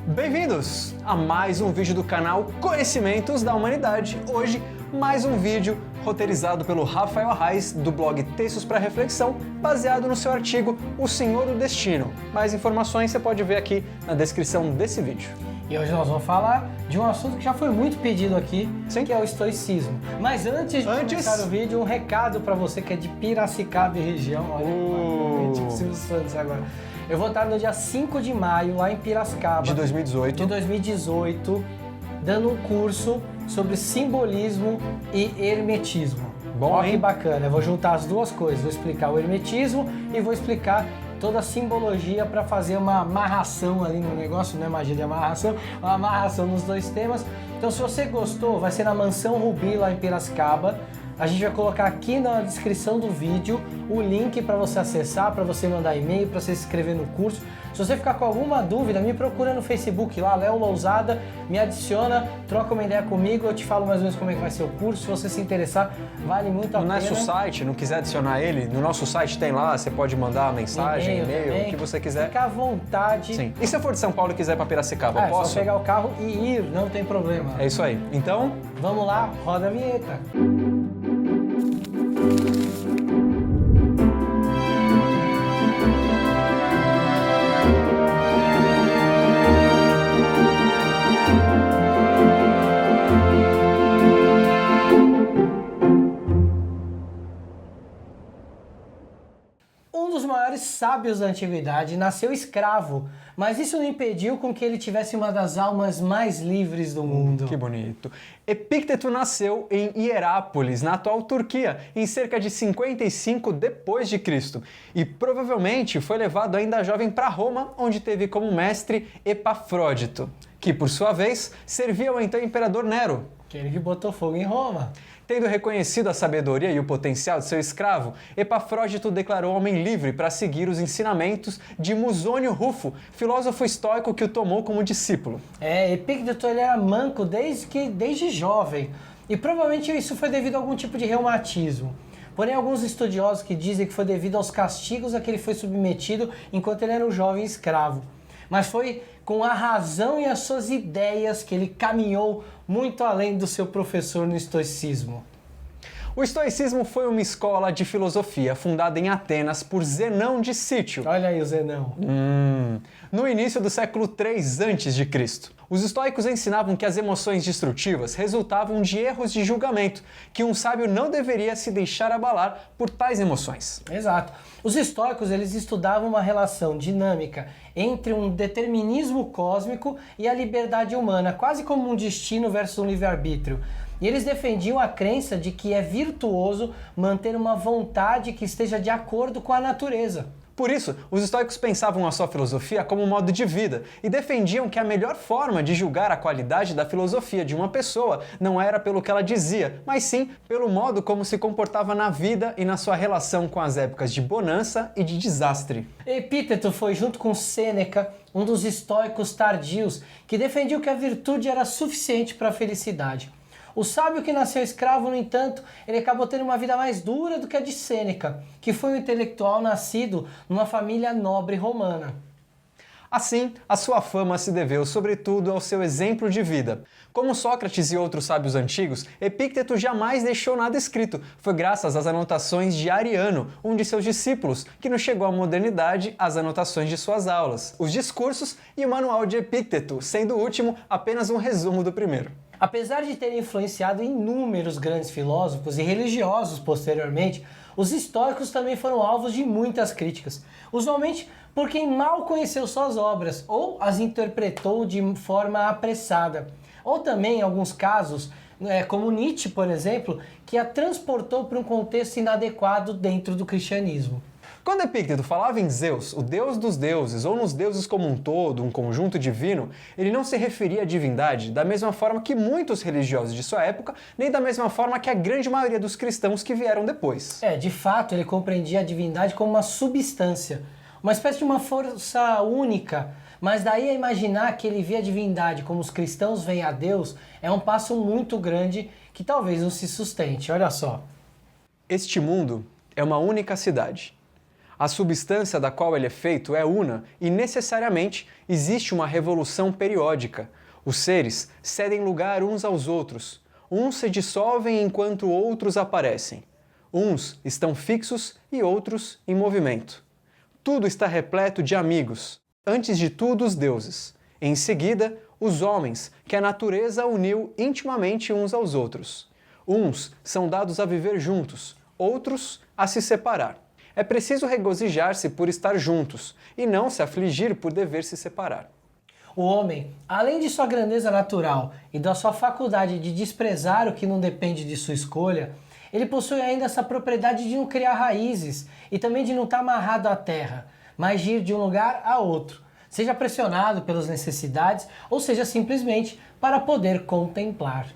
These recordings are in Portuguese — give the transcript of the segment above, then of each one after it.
Bem-vindos a mais um vídeo do canal Conhecimentos da Humanidade. Hoje, mais um vídeo roteirizado pelo Rafael Arraes, do blog Textos para Reflexão, baseado no seu artigo O Senhor do Destino. Mais informações você pode ver aqui na descrição desse vídeo. E hoje nós vamos falar de um assunto que já foi muito pedido aqui, Sim. que é o estoicismo. Mas antes de começar o vídeo, um recado para você que é de Piracicaba e região. Olha, tipo Silvio Santos agora. Eu vou estar no dia 5 de maio, lá em Piracicaba. De 2018. Dando um curso sobre simbolismo e hermetismo. Bom, Olha que hein? bacana, eu vou juntar as duas coisas. Vou explicar o hermetismo e vou explicar toda a simbologia para fazer uma amarração ali no negócio, não é magia de amarração, uma amarração nos dois temas. Então, se você gostou, vai ser na Mansão Rubi, lá em Piracicaba. A gente vai colocar aqui na descrição do vídeo o link para você acessar, para você mandar e-mail, para você se inscrever no curso. Se você ficar com alguma dúvida, me procura no Facebook lá, Léo Lousada, me adiciona, troca uma ideia comigo, eu te falo mais ou menos como é que vai ser o curso. Se você se interessar, vale muito a pena. No nosso site, não quiser adicionar ele, no nosso site tem lá, você pode mandar mensagem, e-mail, o que você quiser. Fica à vontade. Sim. E se eu for de São Paulo e quiser ir para Piracicaba, É posso? só pegar o carro e ir, não tem problema. É isso aí. Então, vamos lá, roda a vinheta. Um dos maiores sábios da antiguidade nasceu escravo, mas isso não impediu com que ele tivesse uma das almas mais livres do mundo. Que bonito. Epícteto nasceu em Hierápolis, na atual Turquia, em cerca de 55 depois de Cristo, e provavelmente foi levado ainda jovem para Roma, onde teve como mestre Epafrodito, que por sua vez servia ao então imperador Nero. Aquele que botou fogo em Roma. Tendo reconhecido a sabedoria e o potencial de seu escravo, Epafrodito declarou homem livre para seguir os ensinamentos de Musônio Rufo, filósofo estoico que o tomou como discípulo. Epícteto ele era manco desde jovem, e provavelmente isso foi devido a algum tipo de reumatismo. Porém, alguns estudiosos que dizem que foi devido aos castigos a que ele foi submetido enquanto ele era um jovem escravo. Mas foi com a razão e as suas ideias que ele caminhou muito além do seu professor no estoicismo. O estoicismo foi uma escola de filosofia fundada em Atenas por Zenão de Cítio. Olha aí o Zenão. No início do século 3 a.C. Os estoicos ensinavam que as emoções destrutivas resultavam de erros de julgamento, que um sábio não deveria se deixar abalar por tais emoções. Exato. Os estoicos eles estudavam uma relação dinâmica entre um determinismo cósmico e a liberdade humana, quase como um destino versus um livre-arbítrio. E eles defendiam a crença de que é virtuoso manter uma vontade que esteja de acordo com a natureza. Por isso, os estoicos pensavam a sua filosofia como um modo de vida e defendiam que a melhor forma de julgar a qualidade da filosofia de uma pessoa não era pelo que ela dizia, mas sim pelo modo como se comportava na vida e na sua relação com as épocas de bonança e de desastre. Epíteto foi, junto com Sêneca, um dos estoicos tardios que defendiam que a virtude era suficiente para a felicidade. O sábio que nasceu escravo, no entanto, ele acabou tendo uma vida mais dura do que a de Sêneca, que foi um intelectual nascido numa família nobre romana. Assim, a sua fama se deveu sobretudo ao seu exemplo de vida. Como Sócrates e outros sábios antigos, Epícteto jamais deixou nada escrito. Foi graças às anotações de Ariano, um de seus discípulos, que nos chegou à modernidade as anotações de suas aulas, os discursos e o manual de Epícteto, sendo o último apenas um resumo do primeiro. Apesar de terem influenciado inúmeros grandes filósofos e religiosos posteriormente, os estoicos também foram alvos de muitas críticas, usualmente por quem mal conheceu suas obras ou as interpretou de forma apressada, ou também, em alguns casos, como Nietzsche, por exemplo, que a transportou para um contexto inadequado dentro do cristianismo. Quando Epícteto falava em Zeus, o deus dos deuses, ou nos deuses como um todo, um conjunto divino, ele não se referia à divindade da mesma forma que muitos religiosos de sua época, nem da mesma forma que a grande maioria dos cristãos que vieram depois. De fato, ele compreendia a divindade como uma substância, uma espécie de uma força única, mas daí a imaginar que ele via a divindade como os cristãos veem a Deus é um passo muito grande que talvez não se sustente. Olha só. Este mundo é uma única cidade. A substância da qual ele é feito é una e necessariamente existe uma revolução periódica. Os seres cedem lugar uns aos outros. Uns se dissolvem enquanto outros aparecem. Uns estão fixos e outros em movimento. Tudo está repleto de amigos. Antes de tudo, os deuses. Em seguida, os homens, que a natureza uniu intimamente uns aos outros. Uns são dados a viver juntos, outros a se separar. É preciso regozijar-se por estar juntos e não se afligir por dever se separar. O homem, além de sua grandeza natural e da sua faculdade de desprezar o que não depende de sua escolha, ele possui ainda essa propriedade de não criar raízes e também de não estar amarrado à terra, mas de ir de um lugar a outro, seja pressionado pelas necessidades ou seja simplesmente para poder contemplar.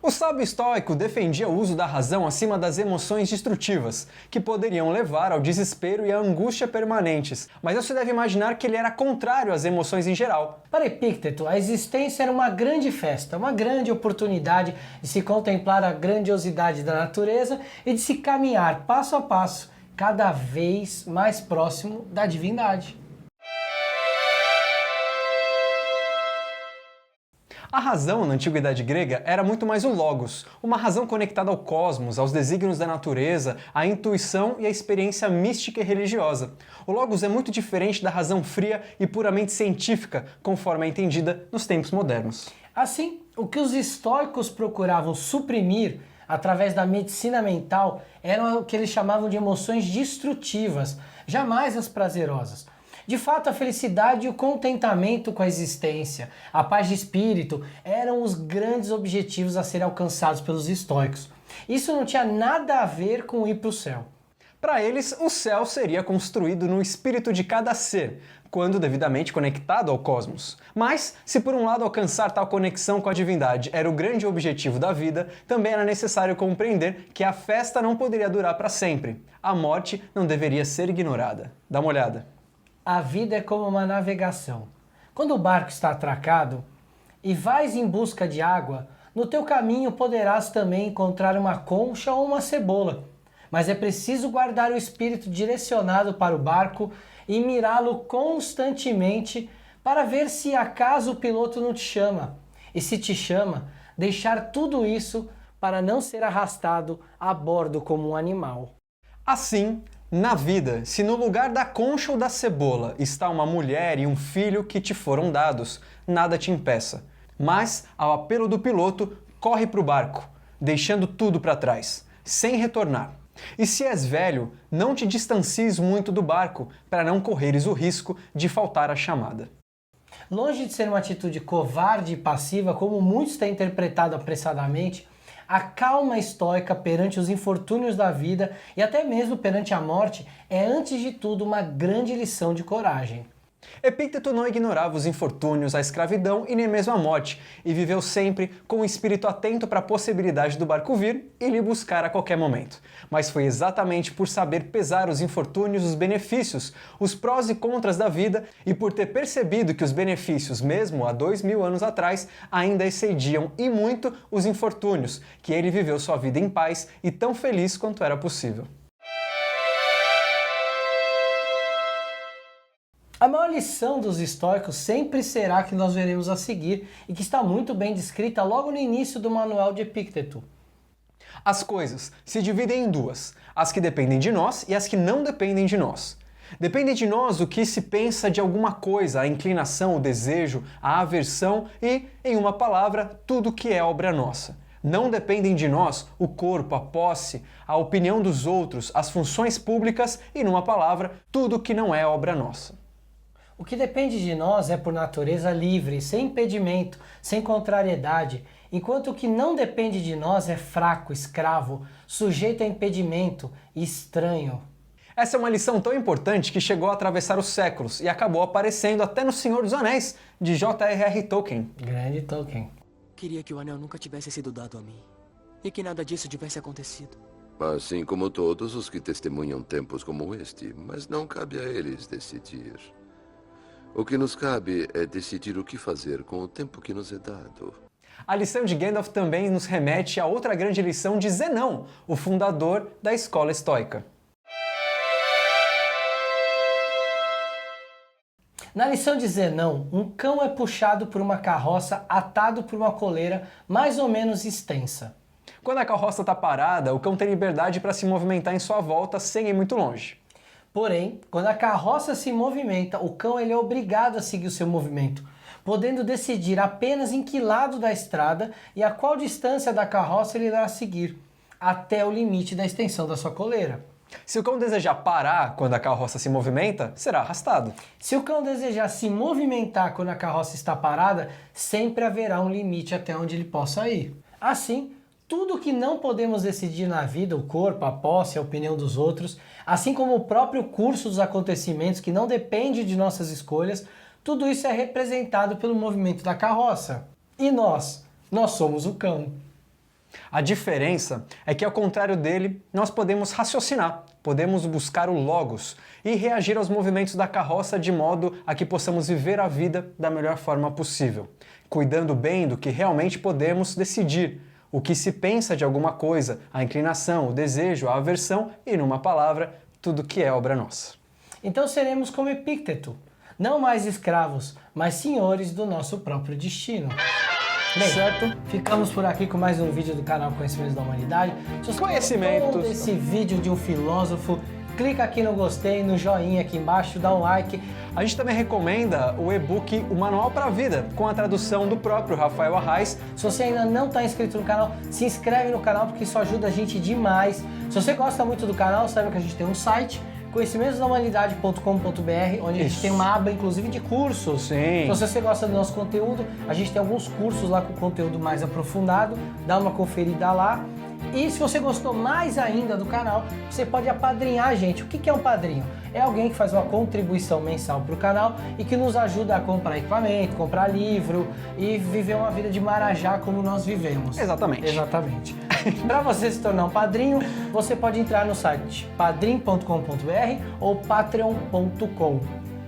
O sábio estoico defendia o uso da razão acima das emoções destrutivas, que poderiam levar ao desespero e à angústia permanentes, mas você deve imaginar que ele era contrário às emoções em geral. Para Epícteto, a existência era uma grande festa, uma grande oportunidade de se contemplar a grandiosidade da natureza e de se caminhar passo a passo, cada vez mais próximo da divindade. A razão, na antiguidade grega, era muito mais o logos, uma razão conectada ao cosmos, aos desígnios da natureza, à intuição e à experiência mística e religiosa. O logos é muito diferente da razão fria e puramente científica, conforme é entendida nos tempos modernos. Assim, o que os estoicos procuravam suprimir através da medicina mental eram o que eles chamavam de emoções destrutivas, jamais as prazerosas. De fato, a felicidade e o contentamento com a existência, a paz de espírito, eram os grandes objetivos a serem alcançados pelos estoicos. Isso não tinha nada a ver com ir para o céu. Para eles, o céu seria construído no espírito de cada ser, quando devidamente conectado ao cosmos. Mas, se por um lado alcançar tal conexão com a divindade era o grande objetivo da vida, também era necessário compreender que a festa não poderia durar para sempre. A morte não deveria ser ignorada. Dá uma olhada. A vida é como uma navegação. Quando o barco está atracado e vais em busca de água, no teu caminho poderás também encontrar uma concha ou uma cebola. Mas é preciso guardar o espírito direcionado para o barco e mirá-lo constantemente para ver se acaso o piloto não te chama. E se te chama, deixar tudo isso para não ser arrastado a bordo como um animal. Assim, na vida, se no lugar da concha ou da cebola está uma mulher e um filho que te foram dados, nada te impeça. Mas, ao apelo do piloto, corre para o barco, deixando tudo para trás, sem retornar. E se és velho, não te distancies muito do barco, para não correres o risco de faltar a chamada. Longe de ser uma atitude covarde e passiva, como muitos têm interpretado apressadamente, a calma estoica perante os infortúnios da vida e até mesmo perante a morte é, antes de tudo, uma grande lição de coragem. Epícteto não ignorava os infortúnios, a escravidão e nem mesmo a morte, e viveu sempre com o espírito atento para a possibilidade do barco vir e lhe buscar a qualquer momento. Mas foi exatamente por saber pesar os infortúnios, os benefícios, os prós e contras da vida, e por ter percebido que os benefícios, mesmo há 2000 anos atrás, ainda excediam e muito os infortúnios, que ele viveu sua vida em paz e tão feliz quanto era possível. A maior lição dos estoicos sempre será que nós veremos a seguir e que está muito bem descrita logo no início do manual de Epícteto. As coisas se dividem em duas, as que dependem de nós e as que não dependem de nós. Depende de nós o que se pensa de alguma coisa, a inclinação, o desejo, a aversão e, em uma palavra, tudo que é obra nossa. Não dependem de nós o corpo, a posse, a opinião dos outros, as funções públicas e, numa palavra, tudo que não é obra nossa. O que depende de nós é por natureza livre, sem impedimento, sem contrariedade, enquanto o que não depende de nós é fraco, escravo, sujeito a impedimento e estranho. Essa é uma lição tão importante que chegou a atravessar os séculos e acabou aparecendo até no Senhor dos Anéis, de J.R.R. Tolkien. Grande Tolkien. Queria que o anel nunca tivesse sido dado a mim e que nada disso tivesse acontecido. Assim como todos os que testemunham tempos como este, mas não cabe a eles decidir. O que nos cabe é decidir o que fazer com o tempo que nos é dado. A lição de Gandalf também nos remete a outra grande lição de Zenão, o fundador da escola estoica. Na lição de Zenão, um cão é puxado por uma carroça atado por uma coleira mais ou menos extensa. Quando a carroça está parada, o cão tem liberdade para se movimentar em sua volta sem ir muito longe. Porém, quando a carroça se movimenta, o cão ele é obrigado a seguir o seu movimento, podendo decidir apenas em que lado da estrada e a qual distância da carroça ele irá seguir, até o limite da extensão da sua coleira. Se o cão desejar parar quando a carroça se movimenta, será arrastado. Se o cão desejar se movimentar quando a carroça está parada, sempre haverá um limite até onde ele possa ir. Assim, tudo que não podemos decidir na vida, o corpo, a posse, a opinião dos outros, assim como o próprio curso dos acontecimentos que não depende de nossas escolhas, tudo isso é representado pelo movimento da carroça. E nós somos o cão. A diferença é que, ao contrário dele, nós podemos raciocinar, podemos buscar o logos e reagir aos movimentos da carroça de modo a que possamos viver a vida da melhor forma possível, cuidando bem do que realmente podemos decidir, o que se pensa de alguma coisa, a inclinação, o desejo, a aversão e, numa palavra, tudo que é obra nossa. Então seremos como Epícteto, não mais escravos, mas senhores do nosso próprio destino. Bem, Certo? ficamos por aqui com mais um vídeo do canal Conhecimentos da Humanidade. Se você Conhecimentos. gostou desse vídeo de um filósofo, clica aqui no gostei, no joinha aqui embaixo, dá um like. A gente também recomenda o e-book O Manual para a Vida, com a tradução do próprio Rafael Arraes. Se você ainda não está inscrito no canal, se inscreve no canal porque isso ajuda a gente demais. Se você gosta muito do canal, saiba que a gente tem um site, conhecimentosdahumanidade.com.br, onde a gente Isso. tem uma aba, inclusive, de cursos. Sim. Então, se você gosta do nosso conteúdo, a gente tem alguns cursos lá com conteúdo mais aprofundado, dá uma conferida lá. E se você gostou mais ainda do canal, você pode apadrinhar a gente. O que é um padrinho? É alguém que faz uma contribuição mensal para o canal e que nos ajuda a comprar equipamento, comprar livro e viver uma vida de marajá como nós vivemos. Exatamente. Exatamente. Para você se tornar um padrinho, você pode entrar no site padrim.com.br ou patreon.com.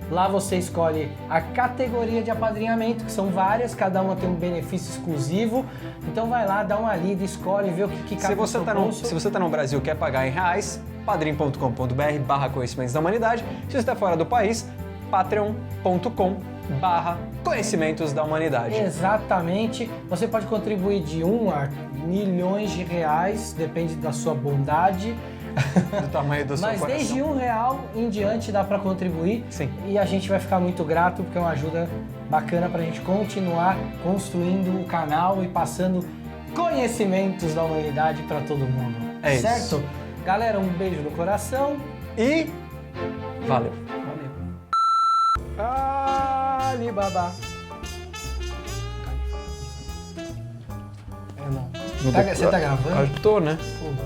Lá você escolhe a categoria de apadrinhamento, que são várias, cada uma tem um benefício exclusivo. Então vai lá, dá uma lida, escolhe, vê o que cabe Se no você seu está bolso. se você tá no Brasil e quer pagar em reais, padrim.com.br/conhecimentos da humanidade. Se você está fora do país, patreon.com/conhecimentos da humanidade. Exatamente. Você pode contribuir de 1 a milhões de reais, depende da sua bondade. Do tamanho do seu Mas coração. desde R$1 em diante dá para contribuir. Sim. E a gente vai ficar muito grato porque é uma ajuda bacana para a gente continuar construindo o canal e passando conhecimentos da humanidade para todo mundo. É isso. Certo? Galera, um beijo no coração. E valeu. Alibaba. É não. Você tá gravando? Eu tô, né?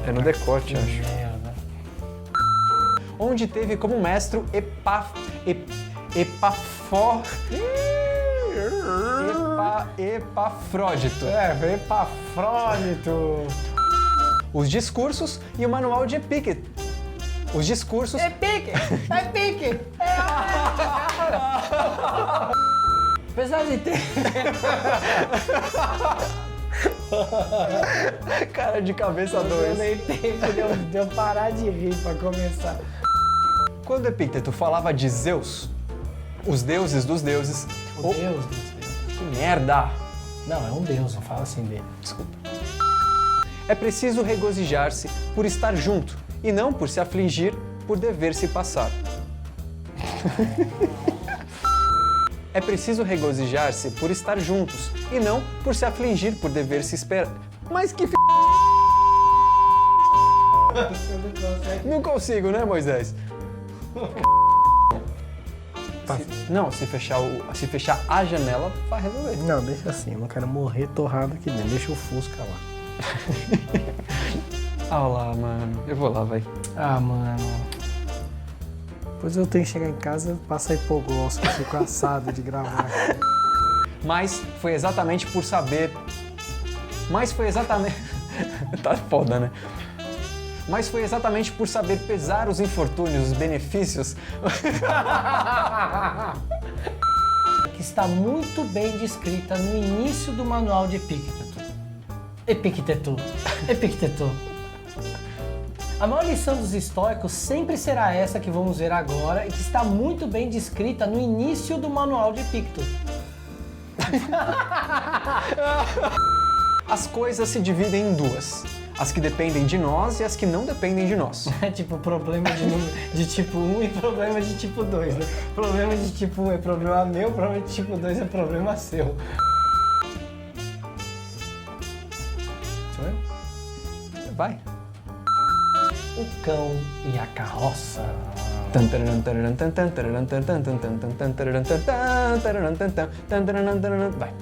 É no decote, acho. Merda. Onde teve como mestre Epafrodito. É, Epafrodito. Os discursos e o manual de Epícteto. Os discursos... É pique! É pique! Apesar de ter... Cara de cabeça Eu dois. nem tempo de eu parar de rir pra começar. Quando Epícteto falava de Zeus, os deuses dos deuses... O Deus do céu. Que merda! Não, é um Deus, não fala assim dele. Desculpa. É preciso regozijar-se por estar junto e não por se afligir por dever se passar. É preciso regozijar-se por estar juntos e não por se afligir por dever se esperar. Mas que Não consigo, né, Moisés? Se fechar a janela, vai resolver. Não, deixa assim, eu não quero morrer torrado aqui dentro. Deixa o Fusca lá. Ah lá, mano. Eu vou lá, vai. Ah, mano. Depois eu tenho que chegar em casa e passar hipoglós, que eu fico assado de gravar. Mas foi exatamente por saber... Tá foda, né? Mas foi exatamente por saber pesar os infortúnios, os benefícios... que está muito bem descrita no início do manual de Epícteto. Epícteto. Epícteto. A maior lição dos estoicos sempre será essa que vamos ver agora e que está muito bem descrita no início do manual de Epicteto. As coisas se dividem em duas: as que dependem de nós e as que não dependem de nós. É tipo problema de tipo 1 e problema de tipo 2, né? Problema de tipo 1 é problema meu, problema de tipo 2 é problema seu. Sou eu? Vai. O cão e a carroça. Vai.